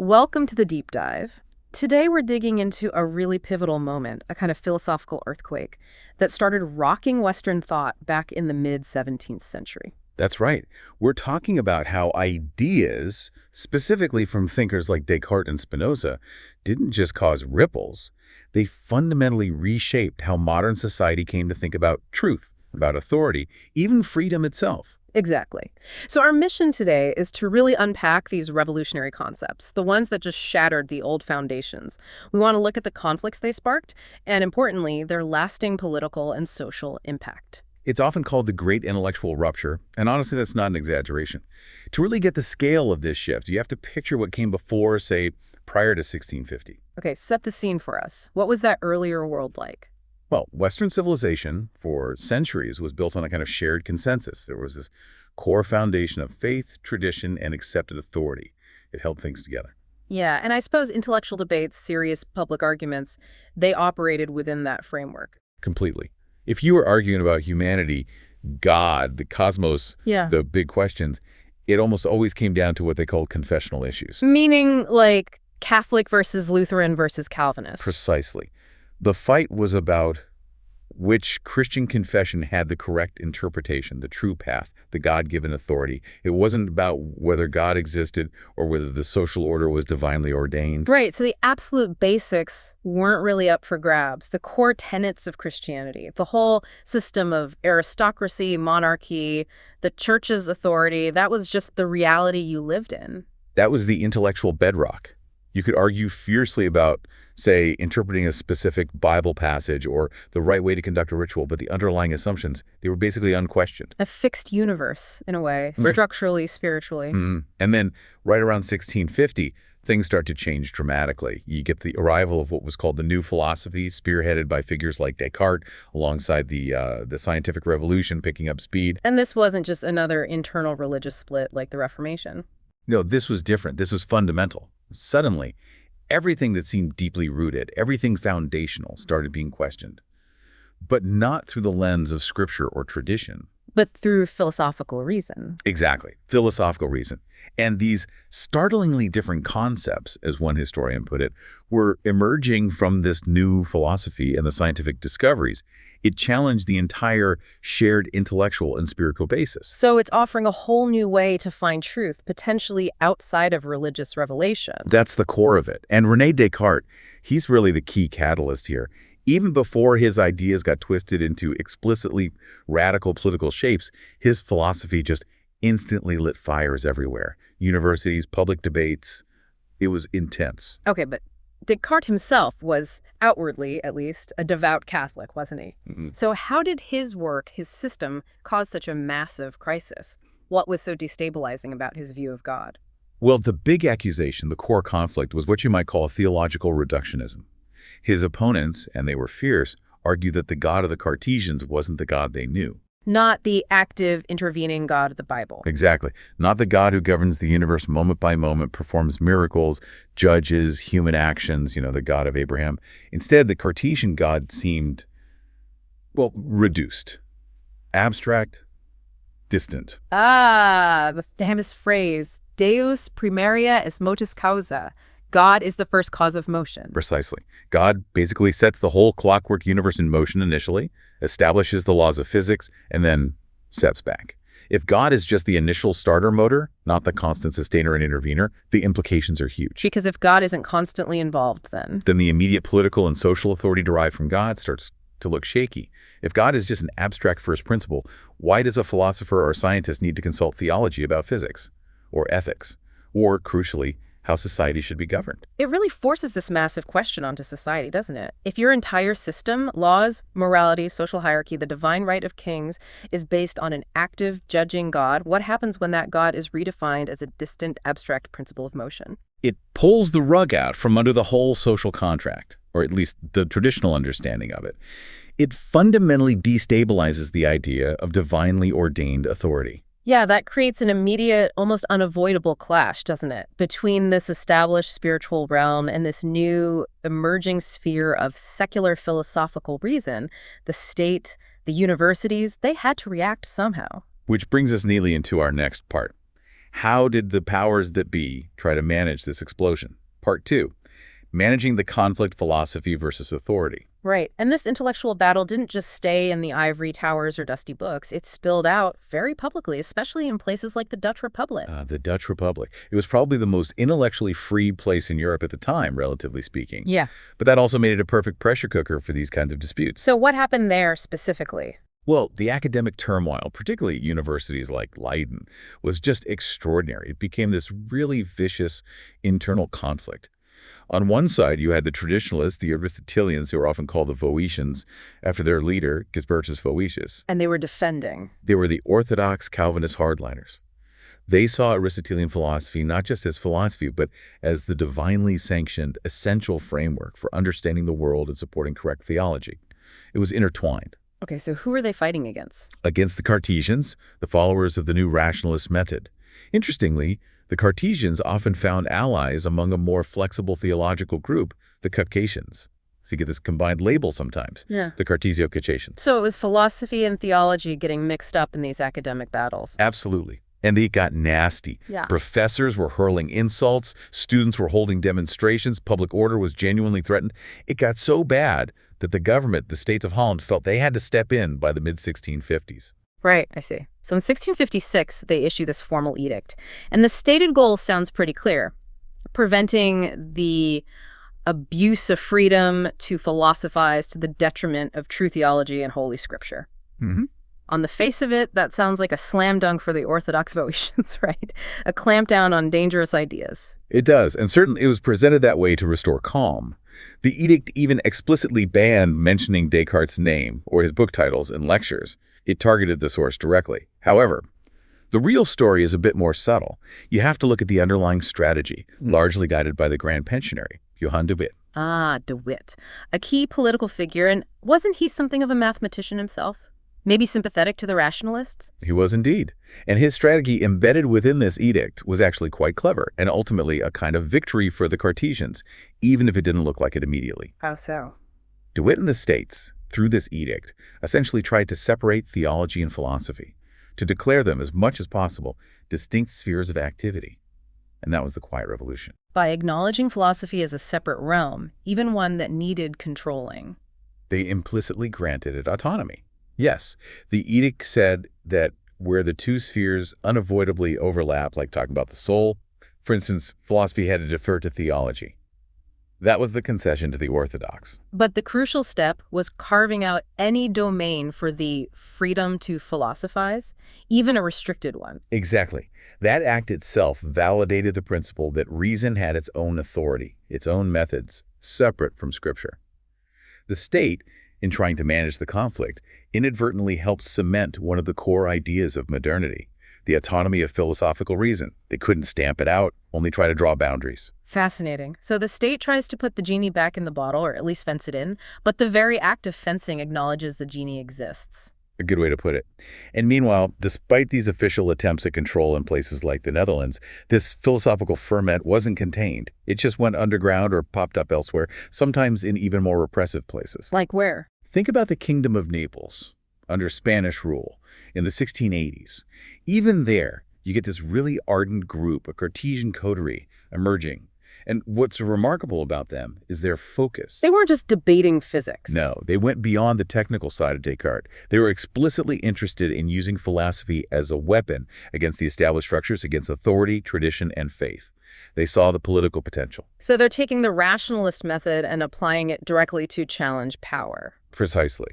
Welcome to the deep dive. Today we're digging into a really pivotal moment, a kind of philosophical earthquake that started rocking Western thought back in the mid-17th century. That's right. We're talking about how ideas, specifically from thinkers like Descartes and Spinoza, didn't just cause ripples. They fundamentally reshaped how modern society came to think about truth, about authority, even freedom itself. Exactly. So our mission today is to really unpack these revolutionary concepts, the ones that just shattered the old foundations. We want to look at the conflicts they sparked, and importantly, their lasting political and social impact. It's often called the Great Intellectual Rupture, and honestly, that's not an exaggeration. To really get the scale of this shift, you have to picture what came before, say, prior to 1650. Okay, set the scene for us. What was that earlier world like? Well, Western civilization, for centuries, was built on a kind of shared consensus. There was this core foundation of faith, tradition, and accepted authority. It held things together. Yeah, and I suppose intellectual debates, serious public arguments, they operated within that framework. Completely. If you were arguing about humanity, God, the cosmos, Yeah. the big questions, it almost always came down to what they called confessional issues. Meaning, like, Catholic versus Lutheran versus Calvinist. Precisely. The fight was about which Christian confession had the correct interpretation, the true path, the God-given authority. It wasn't about whether God existed or whether the social order was divinely ordained. Right, so the absolute basics weren't really up for grabs. The core tenets of Christianity, the whole system of aristocracy, monarchy, the church's authority, that was just the reality you lived in. That was the intellectual bedrock. You could argue fiercely about, say, interpreting a specific Bible passage or the right way to conduct a ritual, but the underlying assumptions, they were basically unquestioned. A fixed universe, in a way, structurally, spiritually. And then right around 1650, things start to change dramatically. You get the arrival of what was called the New Philosophy, spearheaded by figures like Descartes, alongside the scientific revolution picking up speed. And this wasn't just another internal religious split like the Reformation. No, this was different. This was fundamental. Suddenly, everything that seemed deeply rooted, everything foundational, started being questioned. But not through the lens of scripture or tradition. But through philosophical reason. Exactly. Philosophical reason. And these startlingly different concepts, as one historian put it, were emerging from this new philosophy and the scientific discoveries. It challenged the entire shared intellectual and spiritual basis. So it's offering a whole new way to find truth, potentially outside of religious revelation. That's the core of it. And René Descartes, he's really the key catalyst here. Even before his ideas got twisted into explicitly radical political shapes, his philosophy just instantly lit fires everywhere. Universities, public debates, it was intense. Okay, but Descartes himself was, outwardly at least, a devout Catholic, wasn't he? So how did his work, his system, cause such a massive crisis? What was so destabilizing about his view of God? Well, the big accusation, the core conflict, was what you might call theological reductionism. His opponents, and they were fierce, argued that the God of the Cartesians wasn't the God they knew. Not the active, intervening God of the Bible. Exactly. Not the God who governs the universe moment by moment, performs miracles, judges human actions, the God of Abraham. Instead, the Cartesian God seemed, well, reduced, abstract, distant. The famous phrase, Deus primaria est motus causa. God is the first cause of motion. Precisely. God basically sets the whole clockwork universe in motion initially, establishes the laws of physics, and then steps back. If God is just the initial starter motor, not the constant sustainer and intervener, the implications are huge. Because if God isn't constantly involved, then the immediate political and social authority derived from God starts to look shaky. If God is just an abstract first principle, why does a philosopher or a scientist need to consult theology about physics or ethics, or, crucially, how society should be governed? It really forces this massive question onto society, doesn't it? If your entire system, laws, morality, social hierarchy, the divine right of kings, is based on an active, judging God, what happens when that God is redefined as a distant, abstract principle of motion? It pulls the rug out from under the whole social contract, or at least the traditional understanding of it. It fundamentally destabilizes the idea of divinely ordained authority. Yeah, that creates an immediate, almost unavoidable clash, doesn't it? Between this established spiritual realm and this new emerging sphere of secular philosophical reason, the state, the universities, they had to react somehow. Which brings us neatly into our next part. How did the powers that be try to manage this explosion? Part 2, managing the conflict philosophy versus authority. Right. And this intellectual battle didn't just stay in the ivory towers or dusty books. It spilled out very publicly, especially in places like the Dutch Republic. The Dutch Republic. It was probably the most intellectually free place in Europe at the time, relatively speaking. Yeah. But that also made it a perfect pressure cooker for these kinds of disputes. So what happened there specifically? Well, the academic turmoil, particularly at universities like Leiden, was just extraordinary. It became this really vicious internal conflict. On one side, you had the traditionalists, the Aristotelians, who are often called the Voetians, after their leader, Gisbertus Voetius. And they were defending. They were the orthodox Calvinist hardliners. They saw Aristotelian philosophy not just as philosophy, but as the divinely sanctioned, essential framework for understanding the world and supporting correct theology. It was intertwined. Okay, so who are they fighting against? Against the Cartesians, the followers of the new rationalist method. Interestingly, the Cartesians often found allies among a more flexible theological group, the Caucasians. So you get this combined label sometimes, Yeah. the Cartesio-Caucasians. So it was philosophy and theology getting mixed up in these academic battles. Absolutely. And it got nasty. Yeah. Professors were hurling insults, students were holding demonstrations, public order was genuinely threatened. It got so bad that the government, the states of Holland, felt they had to step in by the mid-1650s. Right, I see. So in 1656, they issue this formal edict. And the stated goal sounds pretty clear: preventing the abuse of freedom to philosophize to the detriment of true theology and Holy Scripture. Mm-hmm. On the face of it, that sounds like a slam dunk for the Orthodox Voetians, right? A clampdown on dangerous ideas. It does, and certainly it was presented that way to restore calm. The edict even explicitly banned mentioning Descartes' name or his book titles in lectures. It targeted the source directly. However, the real story is a bit more subtle. You have to look at the underlying strategy, largely guided by the Grand Pensionary, Johann de Witt. Ah, de Witt. A key political figure, and wasn't he something of a mathematician himself? Maybe sympathetic to the rationalists? He was indeed. And his strategy embedded within this edict was actually quite clever and ultimately a kind of victory for the Cartesians, even if it didn't look like it immediately. How so? De Witt and the States, through this edict, essentially tried to separate theology and philosophy, to declare them as much as possible distinct spheres of activity. And that was the Quiet Revolution. By acknowledging philosophy as a separate realm, even one that needed controlling. They implicitly granted it autonomy. Yes, the edict said that where the two spheres unavoidably overlap, like talking about the soul, for instance, philosophy had to defer to theology. That was the concession to the Orthodox. But the crucial step was carving out any domain for the freedom to philosophize, even a restricted one. Exactly. That act itself validated the principle that reason had its own authority, its own methods, separate from Scripture. The state, in trying to manage the conflict, inadvertently helped cement one of the core ideas of modernity, the autonomy of philosophical reason. They couldn't stamp it out, only try to draw boundaries. Fascinating. So the state tries to put the genie back in the bottle, or at least fence it in, but the very act of fencing acknowledges the genie exists. A good way to put it. And meanwhile, despite these official attempts at control in places like the Netherlands, this philosophical ferment wasn't contained. It just went underground or popped up elsewhere, sometimes in even more repressive places. Like where? Think about the Kingdom of Naples under Spanish rule in the 1680s. Even there, you get this really ardent group, a Cartesian coterie, emerging. And what's remarkable about them is their focus. They weren't just debating physics. No, they went beyond the technical side of Descartes. They were explicitly interested in using philosophy as a weapon against the established structures, against authority, tradition, and faith. They saw the political potential. So they're taking the rationalist method and applying it directly to challenge power. Precisely.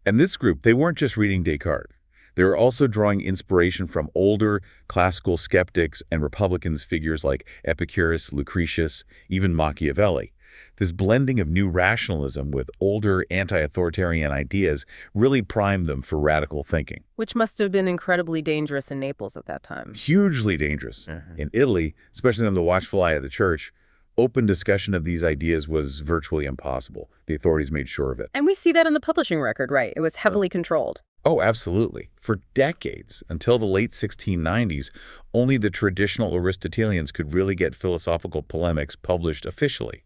And this group, they weren't just reading Descartes. They were also drawing inspiration from older classical skeptics and Republicans, figures like Epicurus, Lucretius, even Machiavelli. This blending of new rationalism with older anti-authoritarian ideas really primed them for radical thinking. Which must have been incredibly dangerous in Naples at that time. Hugely dangerous. In Italy, especially under the watchful eye of the church, open discussion of these ideas was virtually impossible. The authorities made sure of it. And we see that in the publishing record, right? It was heavily controlled. Oh, absolutely. For decades, until the late 1690s, only the traditional Aristotelians could really get philosophical polemics published officially.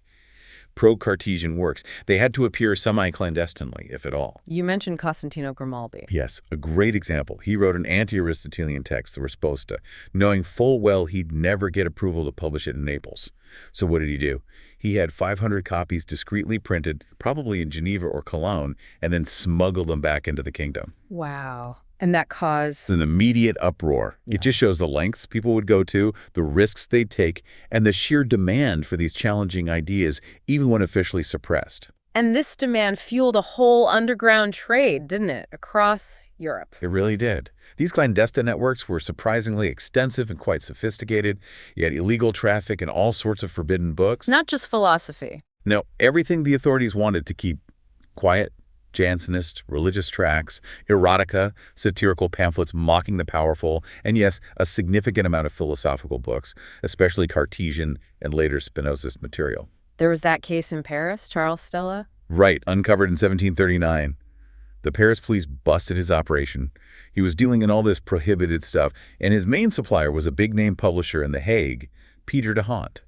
pro-Cartesian works. They had to appear semi-clandestinely, if at all. You mentioned Costantino Grimaldi. Yes, a great example. He wrote an anti-Aristotelian text, the Resposta, knowing full well he'd never get approval to publish it in Naples. So what did he do? He had 500 copies discreetly printed, probably in Geneva or Cologne, and then smuggled them back into the kingdom. Wow. And that caused An immediate uproar. Yeah. It just shows the lengths people would go to, the risks they'd take, and the sheer demand for these challenging ideas, even when officially suppressed. And this demand fueled a whole underground trade, didn't it, across Europe? It really did. These clandestine networks were surprisingly extensive and quite sophisticated. You had illegal traffic and all sorts of forbidden books. Not just philosophy. No, everything the authorities wanted to keep quiet. Jansenist, religious tracts, erotica, satirical pamphlets mocking the powerful, and yes, a significant amount of philosophical books, especially Cartesian and later Spinozist material. There was that case in Paris, Charles Stella? Right, uncovered in 1739. The Paris police busted his operation. He was dealing in all this prohibited stuff, and his main supplier was a big-name publisher in The Hague, Peter de Hont.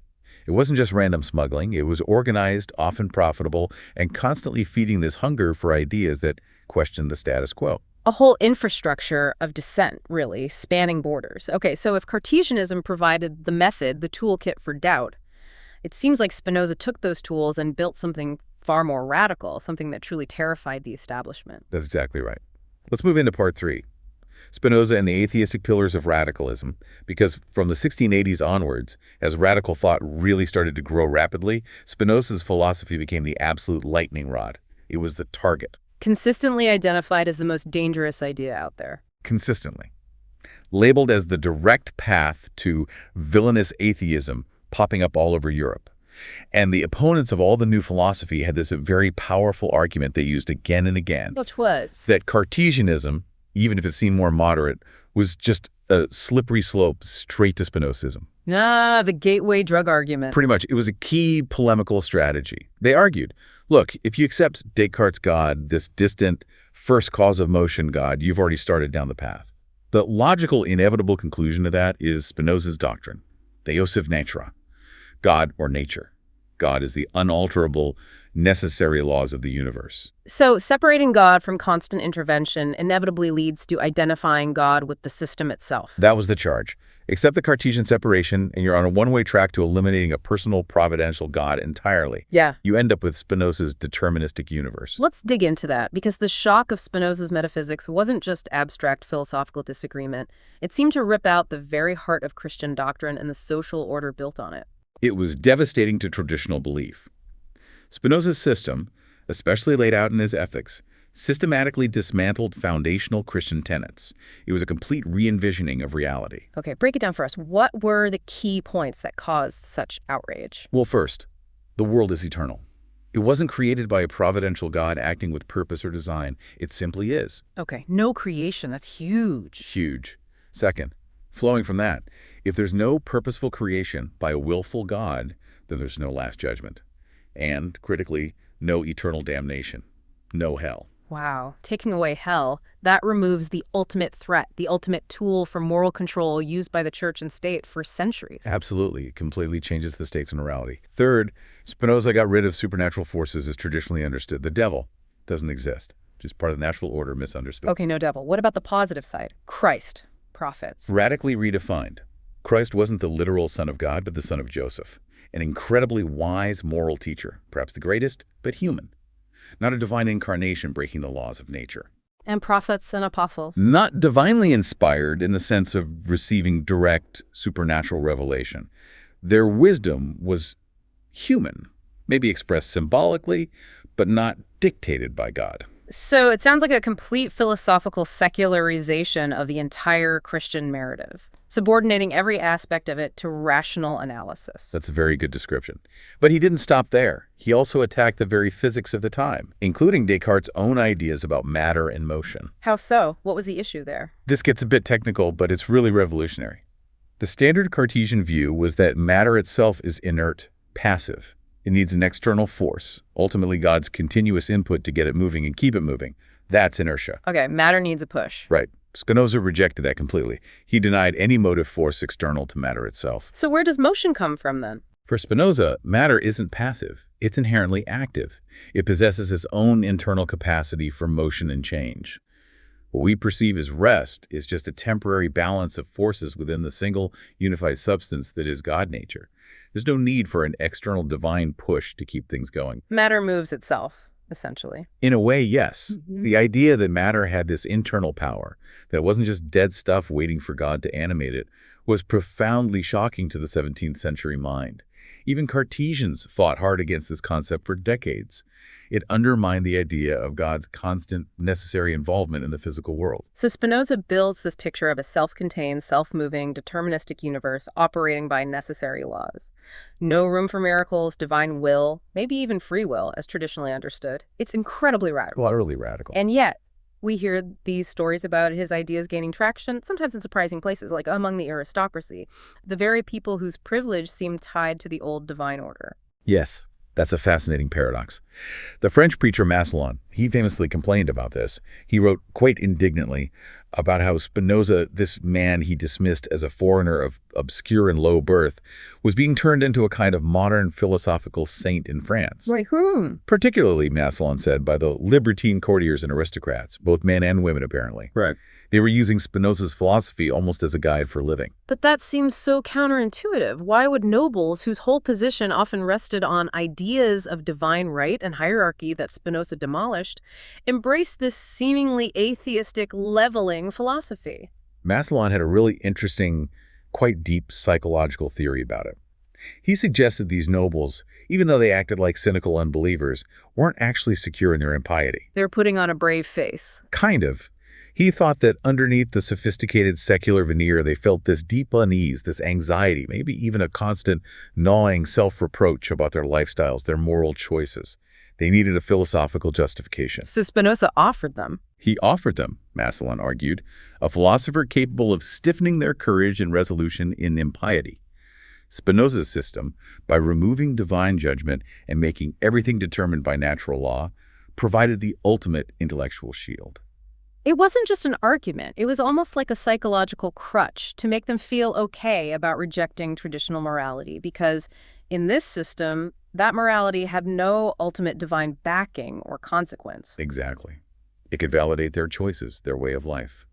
It wasn't just random smuggling. It was organized, often profitable, and constantly feeding this hunger for ideas that questioned the status quo. A whole infrastructure of dissent, really, spanning borders. Okay, so if Cartesianism provided the method, the toolkit for doubt, it seems like Spinoza took those tools and built something far more radical, something that truly terrified the establishment. That's exactly right. Let's move into part 3. Spinoza and the atheistic pillars of radicalism, because from the 1680s onwards, as radical thought really started to grow rapidly, Spinoza's philosophy became the absolute lightning rod. It was the target. Consistently identified as the most dangerous idea out there. Consistently. Labeled as the direct path to villainous atheism popping up all over Europe. And the opponents of all the new philosophy had this very powerful argument they used again and again. Which was? That Cartesianism, even if it seemed more moderate, was just a slippery slope straight to Spinozism. Ah, the gateway drug argument. Pretty much. It was a key polemical strategy. They argued, look, if you accept Descartes' God, this distant first cause of motion God, you've already started down the path. The logical, inevitable conclusion to that is Spinoza's doctrine, Deus ex natura, God or nature. God is the unalterable, necessary laws of the universe. So separating God from constant intervention inevitably leads to identifying God with the system itself. That was the charge. Accept the Cartesian separation, and you're on a one-way track to eliminating a personal, providential God entirely. Yeah. You end up with Spinoza's deterministic universe. Let's dig into that, because the shock of Spinoza's metaphysics wasn't just abstract philosophical disagreement. It seemed to rip out the very heart of Christian doctrine and the social order built on it. It was devastating to traditional belief. Spinoza's system, especially laid out in his ethics, systematically dismantled foundational Christian tenets. It was a complete re-envisioning of reality. Okay, break it down for us. What were the key points that caused such outrage? Well, first, the world is eternal. It wasn't created by a providential God acting with purpose or design. It simply is. Okay, no creation. That's huge. Huge. Second, flowing from that, if there's no purposeful creation by a willful God, then there's no last judgment. And, critically, no eternal damnation. No hell. Wow. Taking away hell, that removes the ultimate threat, the ultimate tool for moral control used by the church and state for centuries. Absolutely. It completely changes the stakes of morality. Third, Spinoza got rid of supernatural forces as traditionally understood. The devil doesn't exist. Just part of the natural order misunderstood. Okay, no devil. What about the positive side? Christ, prophets. Radically redefined. Christ wasn't the literal son of God, but the son of Joseph. An incredibly wise moral teacher, perhaps the greatest, but human. Not a divine incarnation breaking the laws of nature. And prophets and apostles. Not divinely inspired in the sense of receiving direct supernatural revelation. Their wisdom was human, maybe expressed symbolically, but not dictated by God. So it sounds like a complete philosophical secularization of the entire Christian narrative, subordinating every aspect of it to rational analysis. That's a very good description. But he didn't stop there. He also attacked the very physics of the time, including Descartes' own ideas about matter and motion. How so? What was the issue there? This gets a bit technical, but it's really revolutionary. The standard Cartesian view was that matter itself is inert, passive. It needs an external force, ultimately God's continuous input to get it moving and keep it moving. That's inertia. Okay, matter needs a push. Right. Spinoza rejected that completely. He denied any motive force external to matter itself. So where does motion come from then? For Spinoza, matter isn't passive. It's inherently active. It possesses its own internal capacity for motion and change. What we perceive as rest is just a temporary balance of forces within the single, unified substance that is God nature. There's no need for an external divine push to keep things going. Matter moves itself, essentially. In a way, yes. The idea that matter had this internal power, that it wasn't just dead stuff waiting for God to animate it, was profoundly shocking to the 17th century mind. Even Cartesians fought hard against this concept for decades. It undermined the idea of God's constant, necessary involvement in the physical world. So Spinoza builds this picture of a self-contained, self-moving, deterministic universe operating by necessary laws. No room for miracles, divine will, maybe even free will, as traditionally understood. It's incredibly radical. Utterly radical. And yet, we hear these stories about his ideas gaining traction, sometimes in surprising places, like among the aristocracy, the very people whose privilege seemed tied to the old divine order. Yes, that's a fascinating paradox. The French preacher Massillon, he famously complained about this. He wrote quite indignantly about how Spinoza, this man he dismissed as a foreigner of obscure and low birth, was being turned into a kind of modern philosophical saint in France. By whom? Particularly, Massillon said, by the libertine courtiers and aristocrats, both men and women apparently. Right. They were using Spinoza's philosophy almost as a guide for living. But that seems so counterintuitive. Why would nobles, whose whole position often rested on ideas of divine right and hierarchy that Spinoza demolished, embrace this seemingly atheistic leveling philosophy? Massillon had a really interesting, quite deep psychological theory about it. He suggested these nobles, even though they acted like cynical unbelievers, weren't actually secure in their impiety. They're putting on a brave face. Kind of. He thought that underneath the sophisticated secular veneer, they felt this deep unease, this anxiety, maybe even a constant gnawing self-reproach about their lifestyles, their moral choices. They needed a philosophical justification. So Spinoza offered them. He offered them, Massillon argued, a philosopher capable of stiffening their courage and resolution in impiety. Spinoza's system, by removing divine judgment and making everything determined by natural law, provided the ultimate intellectual shield. It wasn't just an argument. It was almost like a psychological crutch to make them feel okay about rejecting traditional morality, because in this system, that morality had no ultimate divine backing or consequence. Exactly. It could validate their choices, their way of life.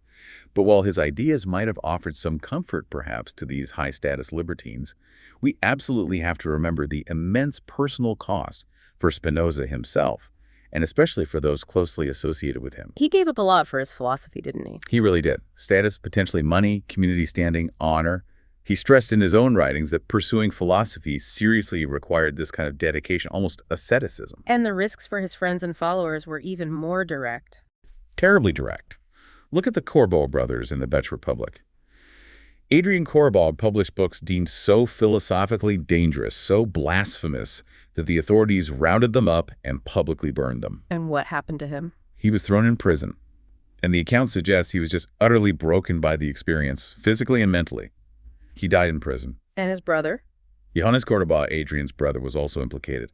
But while his ideas might have offered some comfort, perhaps, to these high-status libertines, we absolutely have to remember the immense personal cost for Spinoza himself, and especially for those closely associated with him. He gave up a lot for his philosophy, didn't he? He really did. Status, potentially money, community standing, honor. He stressed in his own writings that pursuing philosophy seriously required this kind of dedication, almost asceticism. And the risks for his friends and followers were even more direct. Terribly direct. Look at the Corbeau brothers in the Dutch Republic. Adrian Corbeau published books deemed so philosophically dangerous, so blasphemous, that the authorities rounded them up and publicly burned them. And what happened to him? He was thrown in prison, and the account suggests he was just utterly broken by the experience, physically and mentally. He died in prison. And his brother? Johannes Cordoba, Adrian's brother, was also implicated.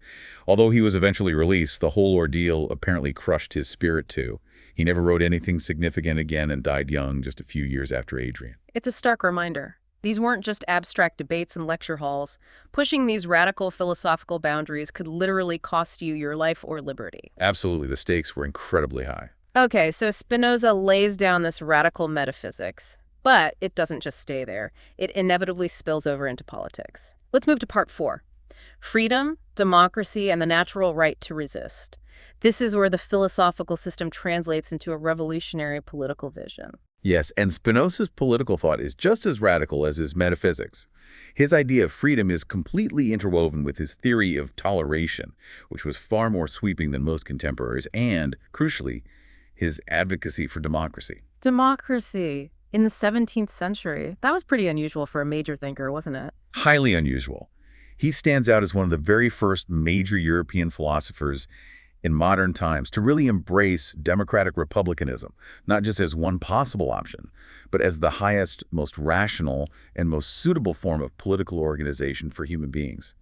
Although he was eventually released, the whole ordeal apparently crushed his spirit too. He never wrote anything significant again and died young just a few years after Adrian. It's a stark reminder. These weren't just abstract debates in lecture halls. Pushing these radical philosophical boundaries could literally cost you your life or liberty. Absolutely, the stakes were incredibly high. Okay, so Spinoza lays down this radical metaphysics. But it doesn't just stay there. It inevitably spills over into politics. Let's move to part 4. Freedom, democracy, and the natural right to resist. This is where the philosophical system translates into a revolutionary political vision. Yes, and Spinoza's political thought is just as radical as his metaphysics. His idea of freedom is completely interwoven with his theory of toleration, which was far more sweeping than most contemporaries, and, crucially, his advocacy for democracy. Democracy in the 17th century. That was pretty unusual for a major thinker, wasn't it? Highly unusual. He stands out as one of the very first major European philosophers in modern times to really embrace democratic republicanism, not just as one possible option, but as the highest, most rational, and most suitable form of political organization for human beings.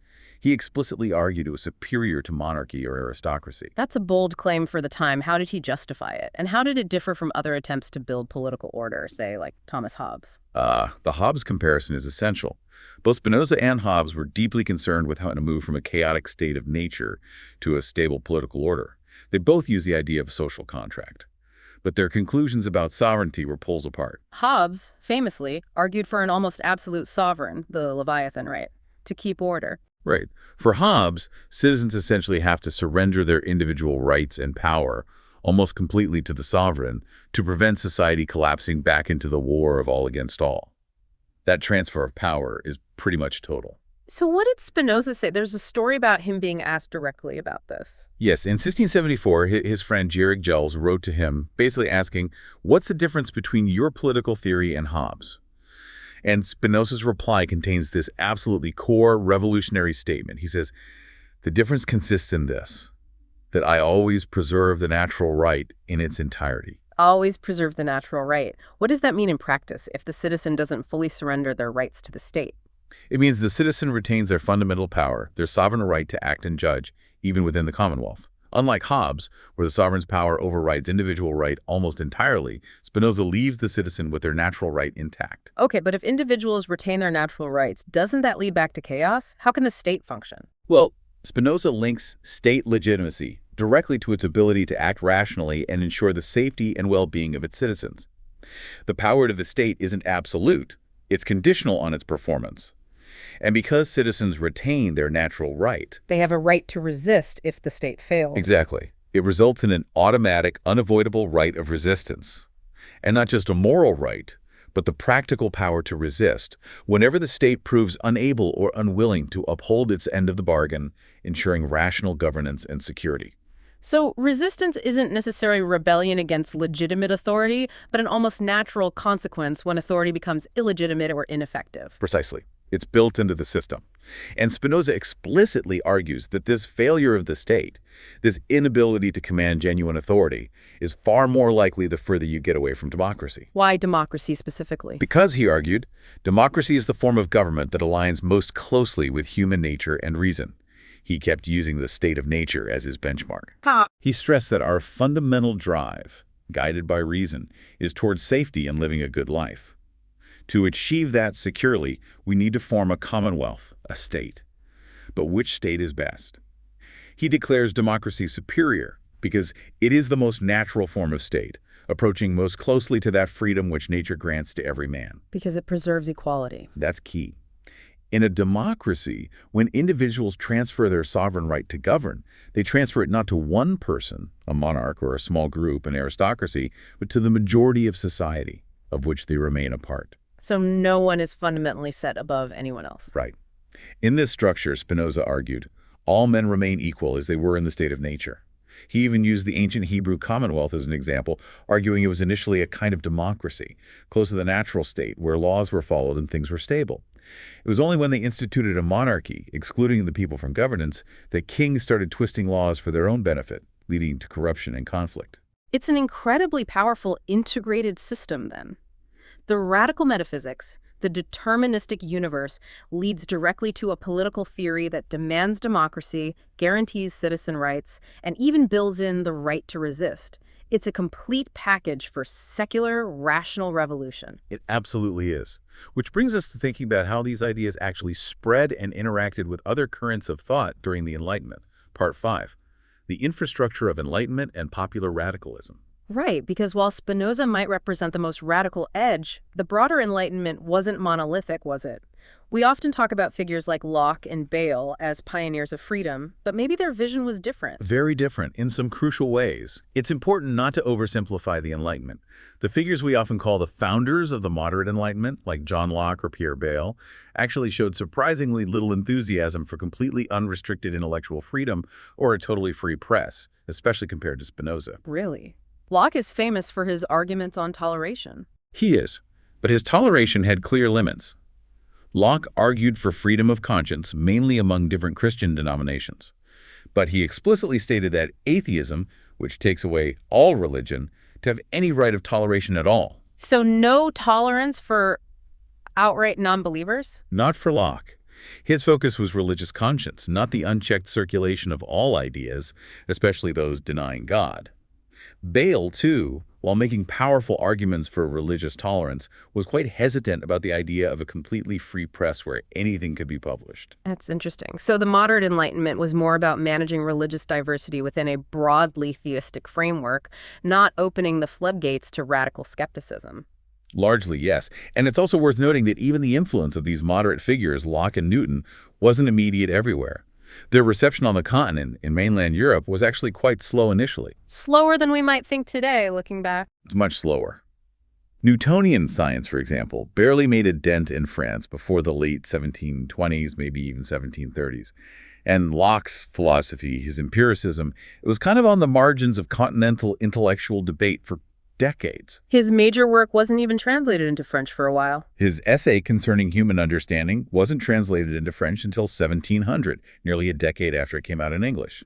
He explicitly argued it was superior to monarchy or aristocracy. That's a bold claim for the time. How did he justify it? And how did it differ from other attempts to build political order, say, like Thomas Hobbes? The Hobbes comparison is essential. Both Spinoza and Hobbes were deeply concerned with how to move from a chaotic state of nature to a stable political order. They both use the idea of a social contract. But their conclusions about sovereignty were poles apart. Hobbes, famously, argued for an almost absolute sovereign, the Leviathan right, to keep order. Right. For Hobbes, citizens essentially have to surrender their individual rights and power almost completely to the sovereign to prevent society collapsing back into the war of all against all. That transfer of power is pretty much total. So what did Spinoza say? There's a story about him being asked directly about this. Yes, in 1674, his friend Gerig Gels wrote to him, basically asking, what's the difference between your political theory and Hobbes? And Spinoza's reply contains this absolutely core revolutionary statement. He says, the difference consists in this, that I always preserve the natural right in its entirety. Always preserve the natural right. What does that mean in practice if the citizen doesn't fully surrender their rights to the state? It means the citizen retains their fundamental power, their sovereign right to act and judge, even within the Commonwealth. Unlike Hobbes, where the sovereign's power overrides individual right almost entirely, Spinoza leaves the citizen with their natural right intact. Okay, but if individuals retain their natural rights, doesn't that lead back to chaos? How can the state function? Well, Spinoza links state legitimacy directly to its ability to act rationally and ensure the safety and well-being of its citizens. The power of the state isn't absolute, it's conditional on its performance. And because citizens retain their natural right, They have a right to resist if the state fails. exactly, it results in an automatic, unavoidable right of resistance. And not just a moral right, but the practical power to resist whenever the state proves unable or unwilling to uphold its end of the bargain, ensuring rational governance and security. So resistance isn't necessarily rebellion against legitimate authority, but an almost natural consequence when authority becomes illegitimate or ineffective. Precisely. It's built into the system. And Spinoza explicitly argues that this failure of the state, this inability to command genuine authority, is far more likely the further you get away from democracy. Why democracy specifically? Because, he argued, democracy is the form of government that aligns most closely with human nature and reason. He kept using the state of nature as his benchmark. He stressed that our fundamental drive, guided by reason, is towards safety and living a good life. To achieve that securely, we need to form a commonwealth, a state. But which state is best? He declares democracy superior because it is the most natural form of state, approaching most closely to that freedom which nature grants to every man. Because it preserves equality. That's key. In a democracy, when individuals transfer their sovereign right to govern, they transfer it not to one person, a monarch or a small group, an aristocracy, but to the majority of society, of which they remain a part. So no one is fundamentally set above anyone else. Right. In this structure, Spinoza argued, all men remain equal as they were in the state of nature. He even used the ancient Hebrew commonwealth as an example, arguing it was initially a kind of democracy, close to the natural state, where laws were followed and things were stable. It was only when they instituted a monarchy, excluding the people from governance, that kings started twisting laws for their own benefit, leading to corruption and conflict. It's an incredibly powerful integrated system then. The radical metaphysics, the deterministic universe, leads directly to a political theory that demands democracy, guarantees citizen rights, and even builds in the right to resist. It's a complete package for secular, rational revolution. It absolutely is. Which brings us to thinking about how these ideas actually spread and interacted with other currents of thought during the Enlightenment. Part 5. The infrastructure of Enlightenment and popular radicalism. Right, because while Spinoza might represent the most radical edge, the broader Enlightenment wasn't monolithic, was it? We often talk about figures like Locke and Bale as pioneers of freedom, but maybe their vision was different. Very different in some crucial ways. It's important not to oversimplify the Enlightenment. The figures we often call the founders of the moderate Enlightenment, like John Locke or Pierre Bayle, actually showed surprisingly little enthusiasm for completely unrestricted intellectual freedom or a totally free press, especially compared to Spinoza. Really? Locke is famous for his arguments on toleration. He is, but his toleration had clear limits. Locke argued for freedom of conscience mainly among different Christian denominations, but he explicitly stated that atheism, which takes away all religion, to have any right of toleration at all. So no tolerance for outright non-believers? Not for Locke. His focus was religious conscience, not the unchecked circulation of all ideas, especially those denying God. Bale, too, while making powerful arguments for religious tolerance, was quite hesitant about the idea of a completely free press where anything could be published. That's interesting. So the modern Enlightenment was more about managing religious diversity within a broadly theistic framework, not opening the floodgates to radical skepticism. Largely, yes. And it's also worth noting that even the influence of these moderate figures, Locke and Newton, wasn't immediate everywhere. Their reception on the continent, in mainland Europe, was actually quite slow initially. Slower than we might think today, looking back. It's much slower. Newtonian science, for example, barely made a dent in France before the late 1720s, maybe even 1730s. And Locke's philosophy, his empiricism, it was kind of on the margins of continental intellectual debate for decades. His major work wasn't even translated into French for a while. His essay concerning human understanding wasn't translated into French until 1700, nearly a decade after it came out in English.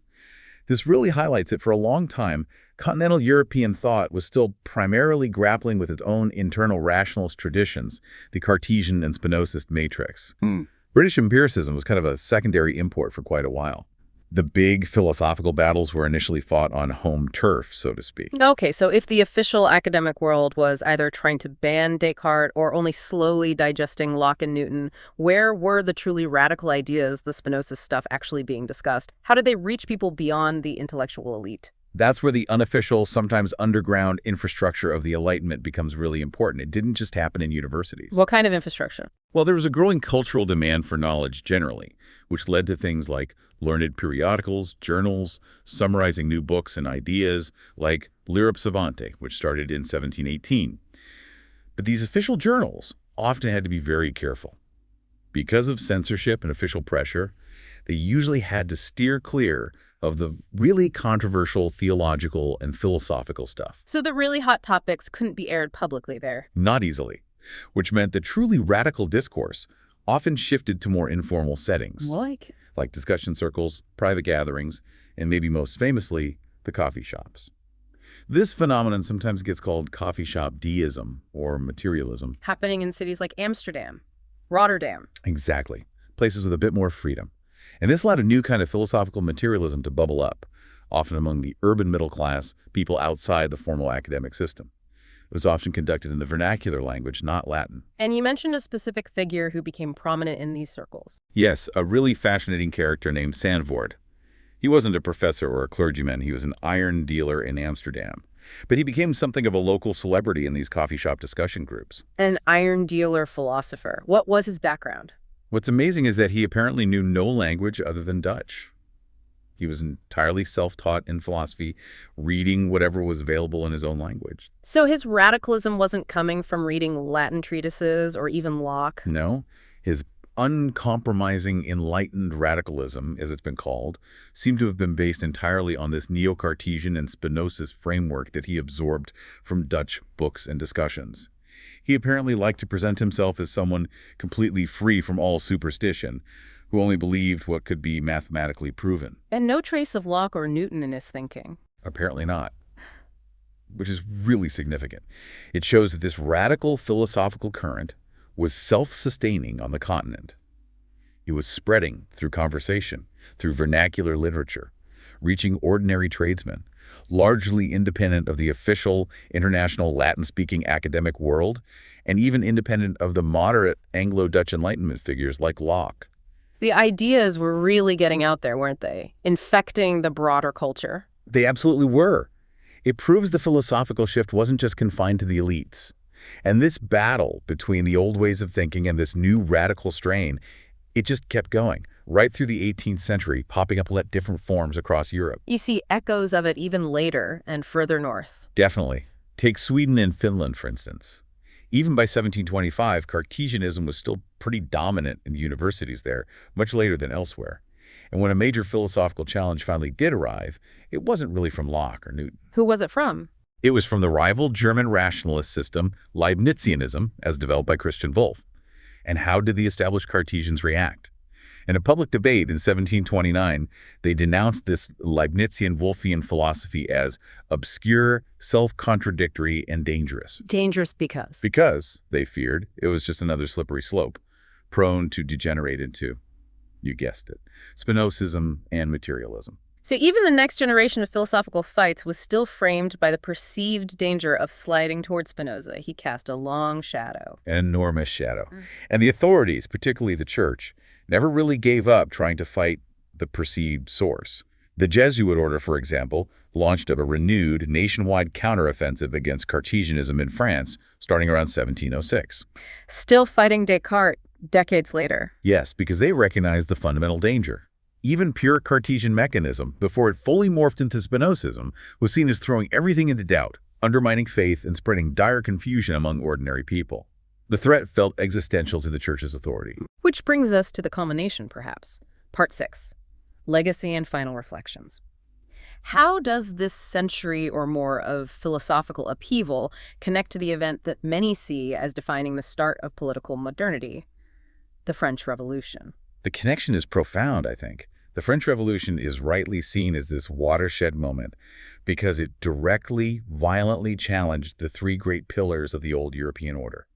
This really highlights that for a long time, continental European thought was still primarily grappling with its own internal rationalist traditions, the Cartesian and Spinozist matrix. British empiricism was kind of a secondary import for quite a while. The big philosophical battles were initially fought on home turf, so to speak. Okay, so if the official academic world was either trying to ban Descartes or only slowly digesting Locke and Newton, where were the truly radical ideas, the Spinoza stuff, actually being discussed? How did they reach people beyond the intellectual elite? That's where the unofficial, sometimes underground infrastructure of the Enlightenment becomes really important. It didn't just happen in universities. What kind of infrastructure? Well, there was a growing cultural demand for knowledge generally, which led to things like learned periodicals, journals, summarizing new books and ideas, like Lirip Savante, which started in 1718. But these official journals often had to be very careful. Because of censorship and official pressure, they usually had to steer clear of the really controversial theological and philosophical stuff. So the really hot topics couldn't be aired publicly there. Not easily, which meant the truly radical discourse often shifted to more informal settings. Like discussion circles, private gatherings, and maybe most famously, the coffee shops. This phenomenon sometimes gets called coffee shop deism or materialism. Happening in cities like Amsterdam, Rotterdam. Exactly. Places with a bit more freedom. And this allowed a new kind of philosophical materialism to bubble up, often among the urban middle class, people outside the formal academic system. It was often conducted in the vernacular language, not Latin. And you mentioned a specific figure who became prominent in these circles. Yes, a really fascinating character named Sanvoord. He wasn't a professor or a clergyman. He was an iron dealer in Amsterdam. But he became something of a local celebrity in these coffee shop discussion groups. An iron dealer philosopher. What was his background? What's amazing is that he apparently knew no language other than Dutch. He was entirely self-taught in philosophy, reading whatever was available in his own language. So his radicalism wasn't coming from reading Latin treatises or even Locke? No, his uncompromising enlightened radicalism, as it's been called, seemed to have been based entirely on this neo-Cartesian and Spinozist framework that he absorbed from Dutch books and discussions. He apparently liked to present himself as someone completely free from all superstition, who only believed what could be mathematically proven. And no trace of Locke or Newton in his thinking. Apparently not, which is really significant. It shows that this radical philosophical current was self-sustaining on the continent. It was spreading through conversation, through vernacular literature, reaching ordinary tradesmen, largely independent of the official international Latin-speaking academic world, and even independent of the moderate Anglo-Dutch Enlightenment figures like Locke. The ideas were really getting out there, weren't they? Infecting the broader culture. They absolutely were. It proves the philosophical shift wasn't just confined to the elites. And this battle between the old ways of thinking and this new radical strain, it just kept going, right through the 18th century, popping up in different forms across Europe. You see echoes of it even later and further north. Definitely. Take Sweden and Finland, for instance. Even by 1725, Cartesianism was still pretty dominant in universities there, much later than elsewhere. And when a major philosophical challenge finally did arrive, it wasn't really from Locke or Newton. Who was it from? It was from the rival German rationalist system, Leibnizianism, as developed by Christian Wolff. And how did the established Cartesians react? In a public debate in 1729, they denounced this Leibnizian-Wolffian philosophy as obscure, self-contradictory, and dangerous. Dangerous because? Because, they feared, it was just another slippery slope, prone to degenerate into You guessed it. Spinozism and materialism. So even the next generation of philosophical fights was still framed by the perceived danger of sliding toward Spinoza. He cast a long shadow. An enormous shadow. And the authorities, particularly the church, never really gave up trying to fight the perceived source. The Jesuit order, for example, launched a renewed nationwide counteroffensive against Cartesianism in France starting around 1706. Still fighting Descartes decades later. Yes, because they recognized the fundamental danger. Even pure Cartesian mechanism, before it fully morphed into Spinozism, was seen as throwing everything into doubt, undermining faith and spreading dire confusion among ordinary people. The threat felt existential to the Church's authority. Which brings us to the culmination, perhaps. Part 6. Legacy and Final Reflections. How does this century or more of philosophical upheaval connect to the event that many see as defining the start of political modernity, the French Revolution? The connection is profound, I think. The French Revolution is rightly seen as this watershed moment because it directly, violently challenged the three great pillars of the old European order: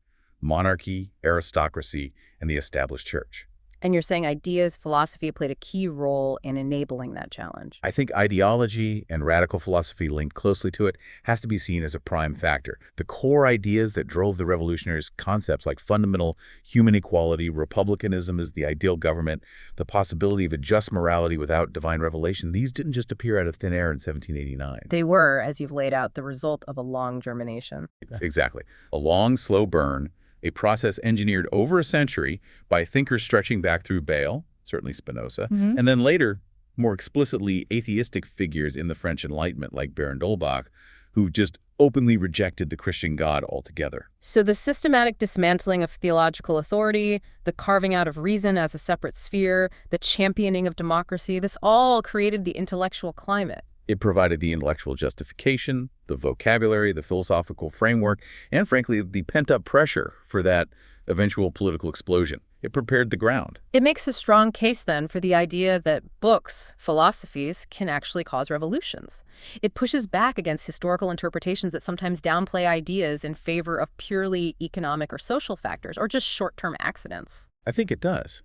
monarchy, aristocracy, and the established church. And you're saying ideas, philosophy played a key role in enabling that challenge. I think ideology and radical philosophy linked closely to it has to be seen as a prime factor. The core ideas that drove the revolutionaries' concepts like fundamental human equality, republicanism as the ideal government, the possibility of a just morality without divine revelation, these didn't just appear out of thin air in 1789. They were, as you've laid out, the result of a long germination. Exactly. A long, slow burn, a process engineered over a century by thinkers stretching back through Bayle, certainly Spinoza, and then later, more explicitly atheistic figures in the French Enlightenment like Baron d'Holbach, who just openly rejected the Christian God altogether. So the systematic dismantling of theological authority, the carving out of reason as a separate sphere, the championing of democracy, this all created the intellectual climate. It provided the intellectual justification, the vocabulary, the philosophical framework, and frankly, the pent-up pressure for that eventual political explosion. It prepared the ground. It makes a strong case, then, for the idea that books, philosophies, can actually cause revolutions. It pushes back against historical interpretations that sometimes downplay ideas in favor of purely economic or social factors, or just short-term accidents. I think it does.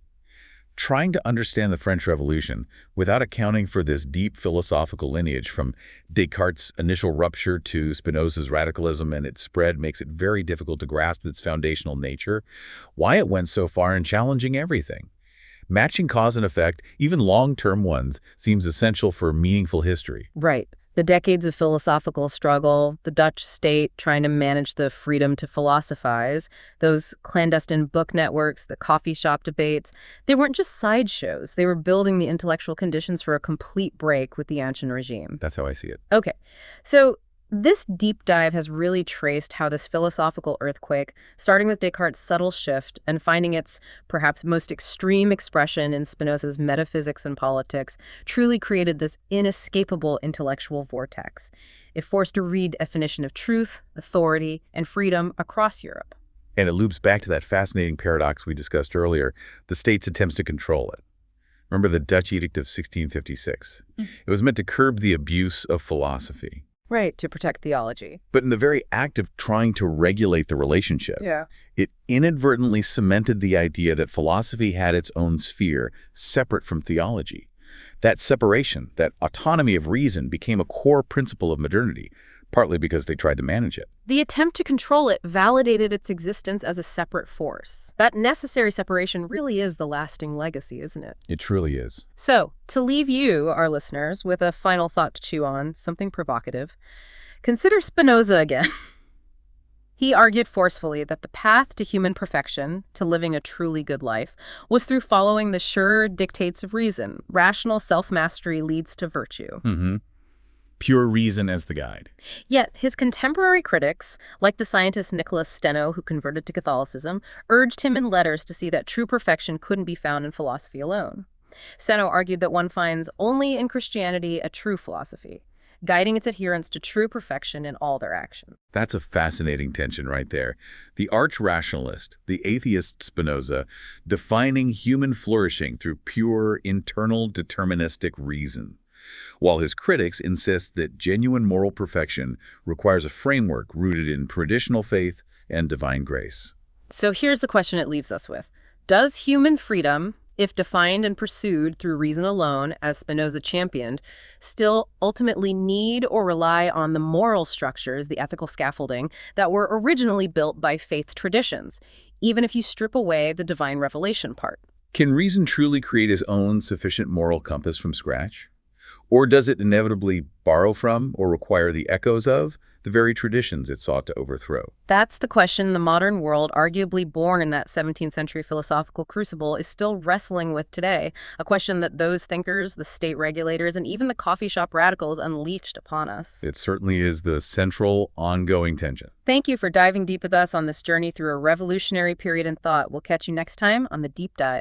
Trying to understand the French Revolution without accounting for this deep philosophical lineage from Descartes' initial rupture to Spinoza's radicalism and its spread makes it very difficult to grasp its foundational nature, why it went so far in challenging everything. Matching cause and effect, even long-term ones, seems essential for meaningful history. Right. The decades of philosophical struggle, the Dutch state trying to manage the freedom to philosophize, those clandestine book networks, the coffee shop debates, they weren't just sideshows. They were building the intellectual conditions for a complete break with the ancient regime. That's how I see it. Okay, so this deep dive has really traced how this philosophical earthquake, starting with Descartes' subtle shift and finding its perhaps most extreme expression in Spinoza's metaphysics and politics, truly created this inescapable intellectual vortex. It forced a redefinition of truth, authority, and freedom across Europe. And it loops back to that fascinating paradox we discussed earlier, the state's attempts to control it. Remember the Dutch Edict of 1656? It was meant to curb the abuse of philosophy. Right, to protect theology. But in the very act of trying to regulate the relationship, it inadvertently cemented the idea that philosophy had its own sphere, separate from theology. That separation, that autonomy of reason, became a core principle of modernity, partly because they tried to manage it. The attempt to control it validated its existence as a separate force. That necessary separation really is the lasting legacy, isn't it? It truly is. So, to leave you, our listeners, with a final thought to chew on, something provocative, consider Spinoza again. He argued forcefully that the path to human perfection, to living a truly good life, was through following the sure dictates of reason. Rational self-mastery leads to virtue. Pure reason as the guide. Yet, his contemporary critics, like the scientist Nicholas Steno, who converted to Catholicism, urged him in letters to see that true perfection couldn't be found in philosophy alone. Steno argued that one finds only in Christianity a true philosophy, guiding its adherents to true perfection in all their actions. That's a fascinating tension right there. The arch-rationalist, the atheist Spinoza, defining human flourishing through pure, internal, deterministic reason, while his critics insist that genuine moral perfection requires a framework rooted in traditional faith and divine grace. So here's the question it leaves us with. Does human freedom, if defined and pursued through reason alone, as Spinoza championed, still ultimately need or rely on the moral structures, the ethical scaffolding, that were originally built by faith traditions, even if you strip away the divine revelation part. Can reason truly create its own sufficient moral compass from scratch? Or does it inevitably borrow from or require the echoes of the very traditions it sought to overthrow? That's the question the modern world, arguably born in that 17th century philosophical crucible, is still wrestling with today, a question that those thinkers, the state regulators, and even the coffee shop radicals unleashed upon us. It certainly is the central, ongoing tension. Thank you for diving deep with us on this journey through a revolutionary period in thought. We'll catch you next time on The Deep Dive.